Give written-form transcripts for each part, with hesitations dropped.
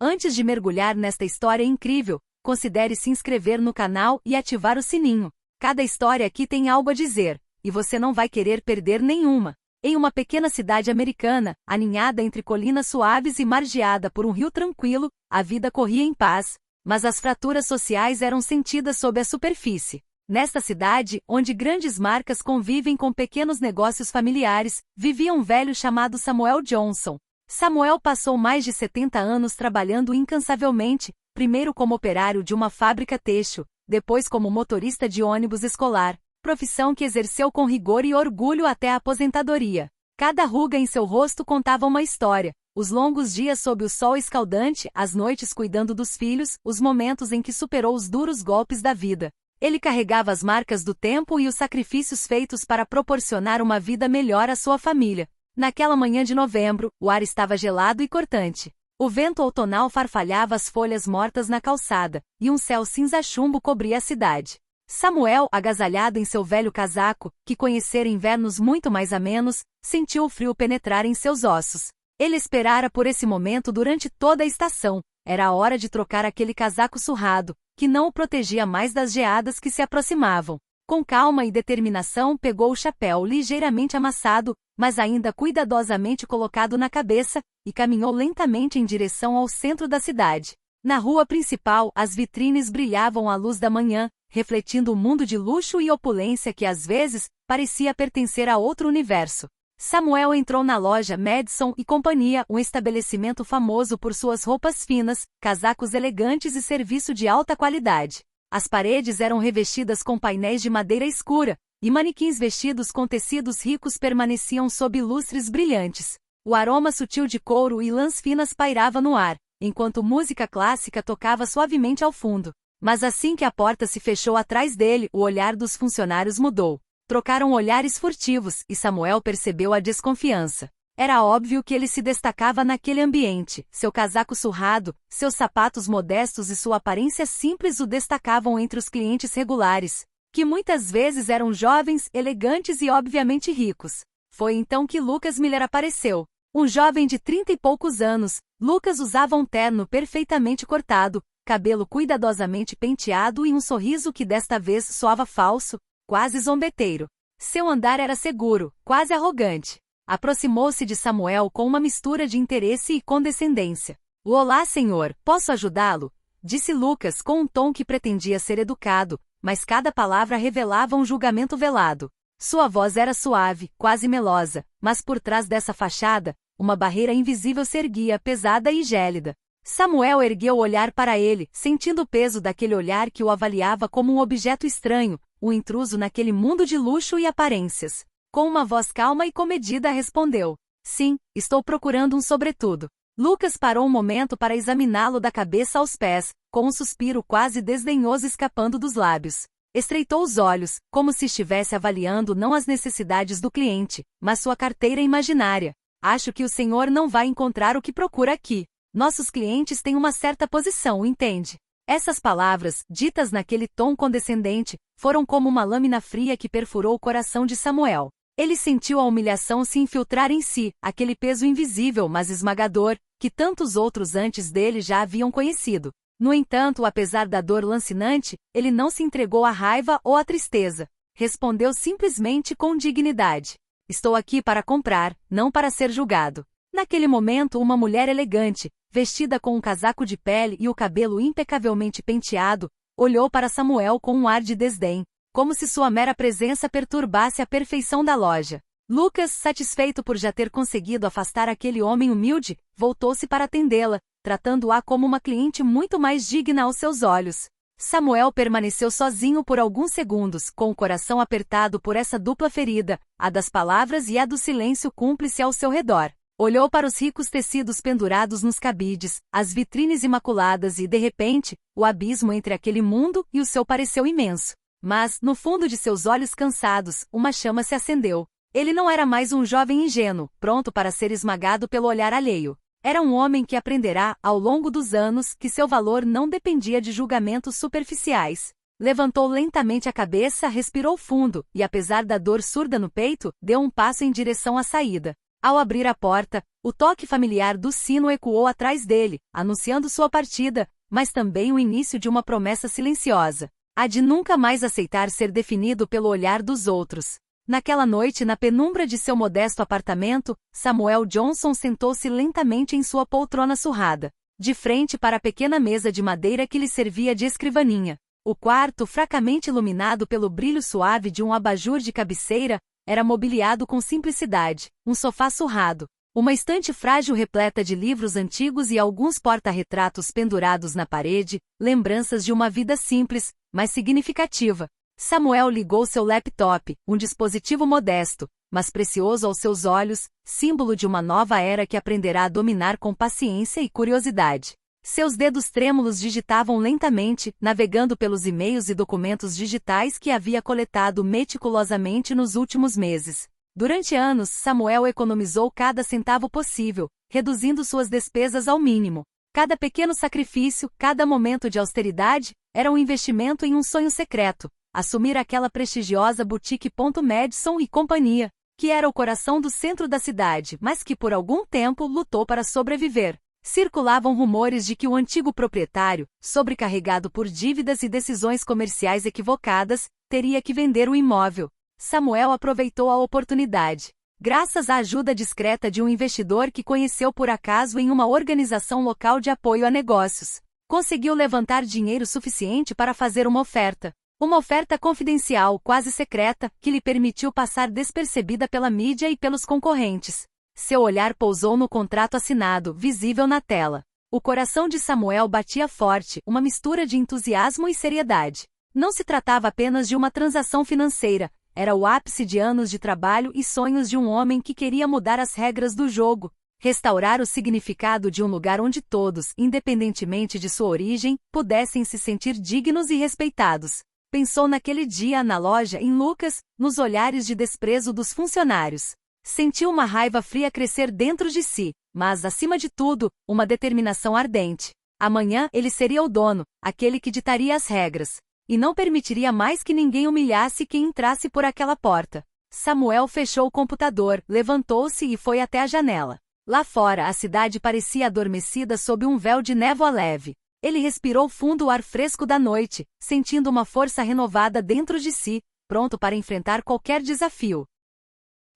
Antes de mergulhar nesta história incrível, considere se inscrever no canal e ativar o sininho. Cada história aqui tem algo a dizer, e você não vai querer perder nenhuma. Em uma pequena cidade americana, aninhada entre colinas suaves e margeada por um rio tranquilo, a vida corria em paz, mas as fraturas sociais eram sentidas sob a superfície. Nesta cidade, onde grandes marcas convivem com pequenos negócios familiares, vivia um velho chamado Samuel Johnson. Samuel passou mais de 70 anos trabalhando incansavelmente, primeiro como operário de uma fábrica têxtil, depois como motorista de ônibus escolar, profissão que exerceu com rigor e orgulho até a aposentadoria. Cada ruga em seu rosto contava uma história, os longos dias sob o sol escaldante, as noites cuidando dos filhos, os momentos em que superou os duros golpes da vida. Ele carregava as marcas do tempo e os sacrifícios feitos para proporcionar uma vida melhor à sua família. Naquela manhã de novembro, o ar estava gelado e cortante. O vento outonal farfalhava as folhas mortas na calçada, e um céu cinza-chumbo cobria a cidade. Samuel, agasalhado em seu velho casaco, que conhecera invernos muito mais amenos, sentiu o frio penetrar em seus ossos. Ele esperara por esse momento durante toda a estação. Era a hora de trocar aquele casaco surrado, que não o protegia mais das geadas que se aproximavam. Com calma e determinação pegou o chapéu ligeiramente amassado, mas ainda cuidadosamente colocado na cabeça, e caminhou lentamente em direção ao centro da cidade. Na rua principal, as vitrines brilhavam à luz da manhã, refletindo o mundo de luxo e opulência que às vezes parecia pertencer a outro universo. Samuel entrou na loja Madison e Companhia, um estabelecimento famoso por suas roupas finas, casacos elegantes e serviço de alta qualidade. As paredes eram revestidas com painéis de madeira escura, e manequins vestidos com tecidos ricos permaneciam sob lustres brilhantes. O aroma sutil de couro e lãs finas pairava no ar, enquanto música clássica tocava suavemente ao fundo. Mas assim que a porta se fechou atrás dele, o olhar dos funcionários mudou. Trocaram olhares furtivos, e Samuel percebeu a desconfiança. Era óbvio que ele se destacava naquele ambiente. Seu casaco surrado, seus sapatos modestos e sua aparência simples o destacavam entre os clientes regulares, que muitas vezes eram jovens, elegantes e obviamente ricos. Foi então que Lucas Miller apareceu. Um jovem de 30 e poucos anos, Lucas usava um terno perfeitamente cortado, cabelo cuidadosamente penteado e um sorriso que desta vez soava falso, quase zombeteiro. Seu andar era seguro, quase arrogante. Aproximou-se de Samuel com uma mistura de interesse e condescendência. "Olá, senhor, posso ajudá-lo?" disse Lucas com um tom que pretendia ser educado, mas cada palavra revelava um julgamento velado. Sua voz era suave, quase melosa, mas por trás dessa fachada, uma barreira invisível se erguia, pesada e gélida. Samuel ergueu o olhar para ele, sentindo o peso daquele olhar que o avaliava como um objeto estranho, um intruso naquele mundo de luxo e aparências. Com uma voz calma e comedida respondeu: "Sim, estou procurando um sobretudo." Lucas parou um momento para examiná-lo da cabeça aos pés, com um suspiro quase desdenhoso escapando dos lábios. Estreitou os olhos, como se estivesse avaliando não as necessidades do cliente, mas sua carteira imaginária. "Acho que o senhor não vai encontrar o que procura aqui. Nossos clientes têm uma certa posição, entende?" Essas palavras, ditas naquele tom condescendente, foram como uma lâmina fria que perfurou o coração de Samuel. Ele sentiu a humilhação se infiltrar em si, aquele peso invisível mas esmagador, que tantos outros antes dele já haviam conhecido. No entanto, apesar da dor lancinante, ele não se entregou à raiva ou à tristeza. Respondeu simplesmente com dignidade: "Estou aqui para comprar, não para ser julgado." Naquele momento, uma mulher elegante, vestida com um casaco de pele e o cabelo impecavelmente penteado, olhou para Samuel com um ar de desdém, como se sua mera presença perturbasse a perfeição da loja. Lucas, satisfeito por já ter conseguido afastar aquele homem humilde, voltou-se para atendê-la, tratando-a como uma cliente muito mais digna aos seus olhos. Samuel permaneceu sozinho por alguns segundos, com o coração apertado por essa dupla ferida, a das palavras e a do silêncio cúmplice ao seu redor. Olhou para os ricos tecidos pendurados nos cabides, as vitrines imaculadas e, de repente, o abismo entre aquele mundo e o seu pareceu imenso. Mas, no fundo de seus olhos cansados, uma chama se acendeu. Ele não era mais um jovem ingênuo, pronto para ser esmagado pelo olhar alheio. Era um homem que aprenderá, ao longo dos anos, que seu valor não dependia de julgamentos superficiais. Levantou lentamente a cabeça, respirou fundo, e apesar da dor surda no peito, deu um passo em direção à saída. Ao abrir a porta, o toque familiar do sino ecoou atrás dele, anunciando sua partida, mas também o início de uma promessa silenciosa: a de nunca mais aceitar ser definido pelo olhar dos outros. Naquela noite, na penumbra de seu modesto apartamento, Samuel Johnson sentou-se lentamente em sua poltrona surrada, de frente para a pequena mesa de madeira que lhe servia de escrivaninha. O quarto, fracamente iluminado pelo brilho suave de um abajur de cabeceira, era mobiliado com simplicidade: um sofá surrado, uma estante frágil repleta de livros antigos e alguns porta-retratos pendurados na parede, lembranças de uma vida simples, mas significativa. Samuel ligou seu laptop, um dispositivo modesto, mas precioso aos seus olhos, símbolo de uma nova era que aprenderá a dominar com paciência e curiosidade. Seus dedos trêmulos digitavam lentamente, navegando pelos e-mails e documentos digitais que havia coletado meticulosamente nos últimos meses. Durante anos, Samuel economizou cada centavo possível, reduzindo suas despesas ao mínimo. Cada pequeno sacrifício, cada momento de austeridade, era um investimento em um sonho secreto: assumir aquela prestigiosa boutique Madison e Companhia, que era o coração do centro da cidade, mas que por algum tempo lutou para sobreviver. Circulavam rumores de que o antigo proprietário, sobrecarregado por dívidas e decisões comerciais equivocadas, teria que vender o imóvel. Samuel aproveitou a oportunidade. Graças à ajuda discreta de um investidor que conheceu por acaso em uma organização local de apoio a negócios, conseguiu levantar dinheiro suficiente para fazer uma oferta. Uma oferta confidencial, quase secreta, que lhe permitiu passar despercebida pela mídia e pelos concorrentes. Seu olhar pousou no contrato assinado, visível na tela. O coração de Samuel batia forte, uma mistura de entusiasmo e seriedade. Não se tratava apenas de uma transação financeira, era o ápice de anos de trabalho e sonhos de um homem que queria mudar as regras do jogo, restaurar o significado de um lugar onde todos, independentemente de sua origem, pudessem se sentir dignos e respeitados. Pensou naquele dia na loja em Lucas, nos olhares de desprezo dos funcionários. Sentiu uma raiva fria crescer dentro de si, mas, acima de tudo, uma determinação ardente. Amanhã ele seria o dono, aquele que ditaria as regras, e não permitiria mais que ninguém humilhasse quem entrasse por aquela porta. Samuel fechou o computador, levantou-se e foi até a janela. Lá fora, a cidade parecia adormecida sob um véu de névoa leve. Ele respirou fundo o ar fresco da noite, sentindo uma força renovada dentro de si, pronto para enfrentar qualquer desafio.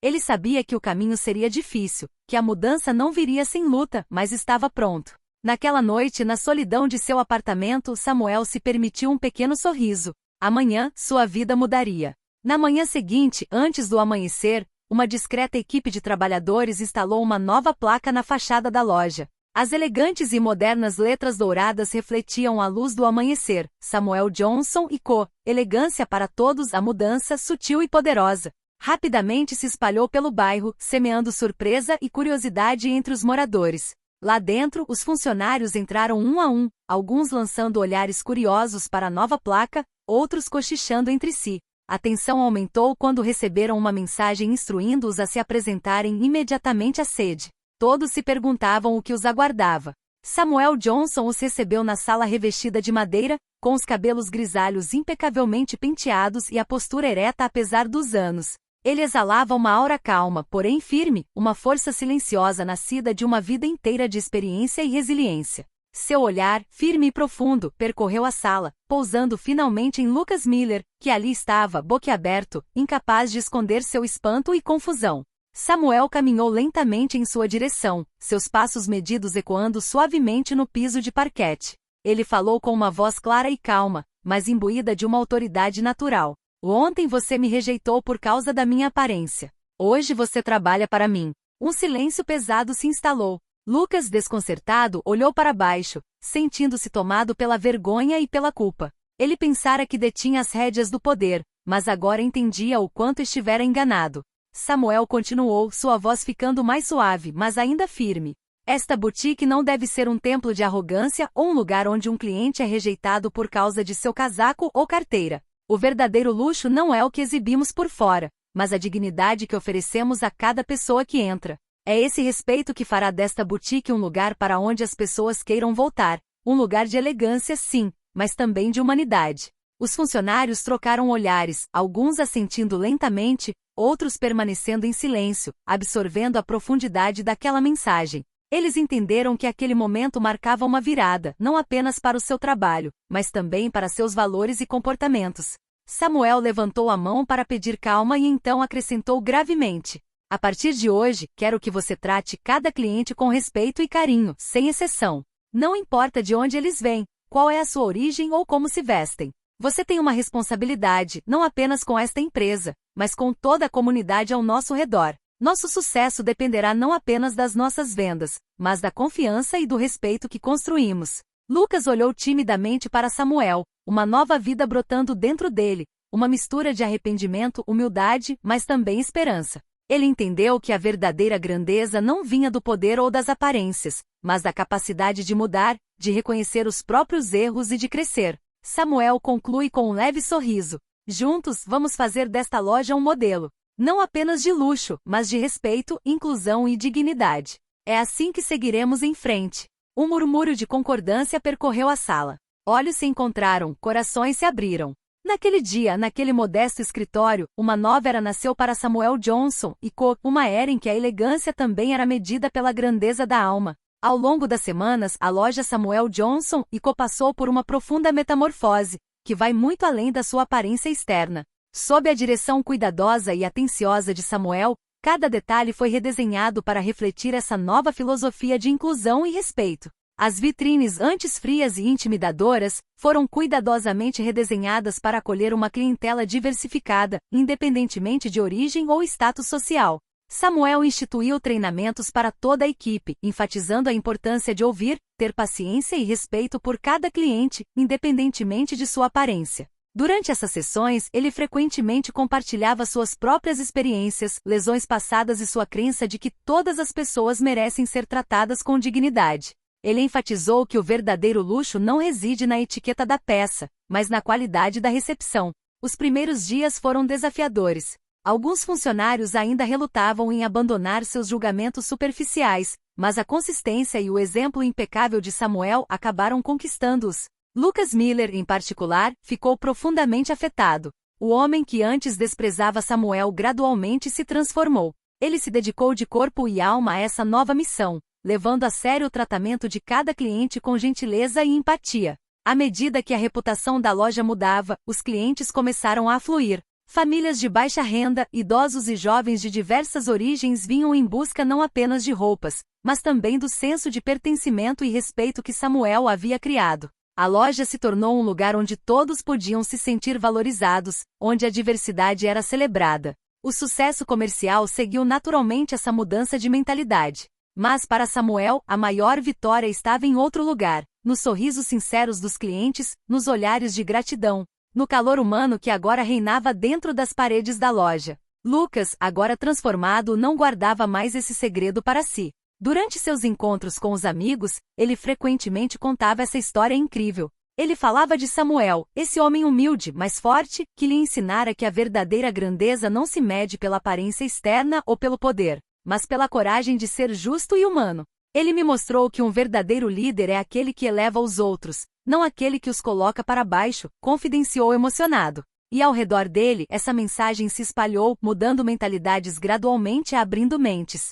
Ele sabia que o caminho seria difícil, que a mudança não viria sem luta, mas estava pronto. Naquela noite, na solidão de seu apartamento, Samuel se permitiu um pequeno sorriso. Amanhã, sua vida mudaria. Na manhã seguinte, antes do amanhecer, uma discreta equipe de trabalhadores instalou uma nova placa na fachada da loja. As elegantes e modernas letras douradas refletiam a luz do amanhecer: Samuel Johnson & Co. Elegância para todos, a mudança sutil e poderosa. Rapidamente se espalhou pelo bairro, semeando surpresa e curiosidade entre os moradores. Lá dentro, os funcionários entraram um a um, alguns lançando olhares curiosos para a nova placa, outros cochichando entre si. A tensão aumentou quando receberam uma mensagem instruindo-os a se apresentarem imediatamente à sede. Todos se perguntavam o que os aguardava. Samuel Johnson os recebeu na sala revestida de madeira, com os cabelos grisalhos impecavelmente penteados e a postura ereta apesar dos anos. Ele exalava uma aura calma, porém firme, uma força silenciosa nascida de uma vida inteira de experiência e resiliência. Seu olhar, firme e profundo, percorreu a sala, pousando finalmente em Lucas Miller, que ali estava, boquiaberto, incapaz de esconder seu espanto e confusão. Samuel caminhou lentamente em sua direção, seus passos medidos ecoando suavemente no piso de parquete. Ele falou com uma voz clara e calma, mas imbuída de uma autoridade natural. Ontem você me rejeitou por causa da minha aparência. Hoje você trabalha para mim. Um silêncio pesado se instalou. Lucas, desconcertado, olhou para baixo, sentindo-se tomado pela vergonha e pela culpa. Ele pensara que detinha as rédeas do poder, mas agora entendia o quanto estivera enganado. Samuel continuou, sua voz ficando mais suave, mas ainda firme. Esta boutique não deve ser um templo de arrogância ou um lugar onde um cliente é rejeitado por causa de seu casaco ou carteira. O verdadeiro luxo não é o que exibimos por fora, mas a dignidade que oferecemos a cada pessoa que entra. É esse respeito que fará desta boutique um lugar para onde as pessoas queiram voltar, um lugar de elegância sim, mas também de humanidade. Os funcionários trocaram olhares, alguns assentindo lentamente, outros permanecendo em silêncio, absorvendo a profundidade daquela mensagem. Eles entenderam que aquele momento marcava uma virada, não apenas para o seu trabalho, mas também para seus valores e comportamentos. Samuel levantou a mão para pedir calma e então acrescentou gravemente: a partir de hoje, quero que você trate cada cliente com respeito e carinho, sem exceção. Não importa de onde eles vêm, qual é a sua origem ou como se vestem. Você tem uma responsabilidade, não apenas com esta empresa, mas com toda a comunidade ao nosso redor. Nosso sucesso dependerá não apenas das nossas vendas, mas da confiança e do respeito que construímos. Lucas olhou timidamente para Samuel, uma nova vida brotando dentro dele, uma mistura de arrependimento, humildade, mas também esperança. Ele entendeu que a verdadeira grandeza não vinha do poder ou das aparências, mas da capacidade de mudar, de reconhecer os próprios erros e de crescer. Samuel conclui com um leve sorriso: juntos, vamos fazer desta loja um modelo. Não apenas de luxo, mas de respeito, inclusão e dignidade. É assim que seguiremos em frente. Um murmúrio de concordância percorreu a sala. Olhos se encontraram, corações se abriram. Naquele dia, naquele modesto escritório, uma nova era nasceu para Samuel Johnson e Co., uma era em que a elegância também era medida pela grandeza da alma. Ao longo das semanas, a loja Samuel Johnson & Co. passou por uma profunda metamorfose, que vai muito além da sua aparência externa. Sob a direção cuidadosa e atenciosa de Samuel, cada detalhe foi redesenhado para refletir essa nova filosofia de inclusão e respeito. As vitrines, antes frias e intimidadoras, foram cuidadosamente redesenhadas para acolher uma clientela diversificada, independentemente de origem ou status social. Samuel instituiu treinamentos para toda a equipe, enfatizando a importância de ouvir, ter paciência e respeito por cada cliente, independentemente de sua aparência. Durante essas sessões, ele frequentemente compartilhava suas próprias experiências, lesões passadas e sua crença de que todas as pessoas merecem ser tratadas com dignidade. Ele enfatizou que o verdadeiro luxo não reside na etiqueta da peça, mas na qualidade da recepção. Os primeiros dias foram desafiadores. Alguns funcionários ainda relutavam em abandonar seus julgamentos superficiais, mas a consistência e o exemplo impecável de Samuel acabaram conquistando-os. Lucas Miller, em particular, ficou profundamente afetado. O homem que antes desprezava Samuel gradualmente se transformou. Ele se dedicou de corpo e alma a essa nova missão, levando a sério o tratamento de cada cliente com gentileza e empatia. À medida que a reputação da loja mudava, os clientes começaram a afluir. Famílias de baixa renda, idosos e jovens de diversas origens vinham em busca não apenas de roupas, mas também do senso de pertencimento e respeito que Samuel havia criado. A loja se tornou um lugar onde todos podiam se sentir valorizados, onde a diversidade era celebrada. O sucesso comercial seguiu naturalmente essa mudança de mentalidade. Mas para Samuel, a maior vitória estava em outro lugar, nos sorrisos sinceros dos clientes, nos olhares de gratidão, no calor humano que agora reinava dentro das paredes da loja. Lucas, agora transformado, não guardava mais esse segredo para si. Durante seus encontros com os amigos, ele frequentemente contava essa história incrível. Ele falava de Samuel, esse homem humilde, mas forte, que lhe ensinara que a verdadeira grandeza não se mede pela aparência externa ou pelo poder, mas pela coragem de ser justo e humano. Ele me mostrou que um verdadeiro líder é aquele que eleva os outros, não aquele que os coloca para baixo, confidenciou emocionado. E ao redor dele, essa mensagem se espalhou, mudando mentalidades gradualmente e abrindo mentes.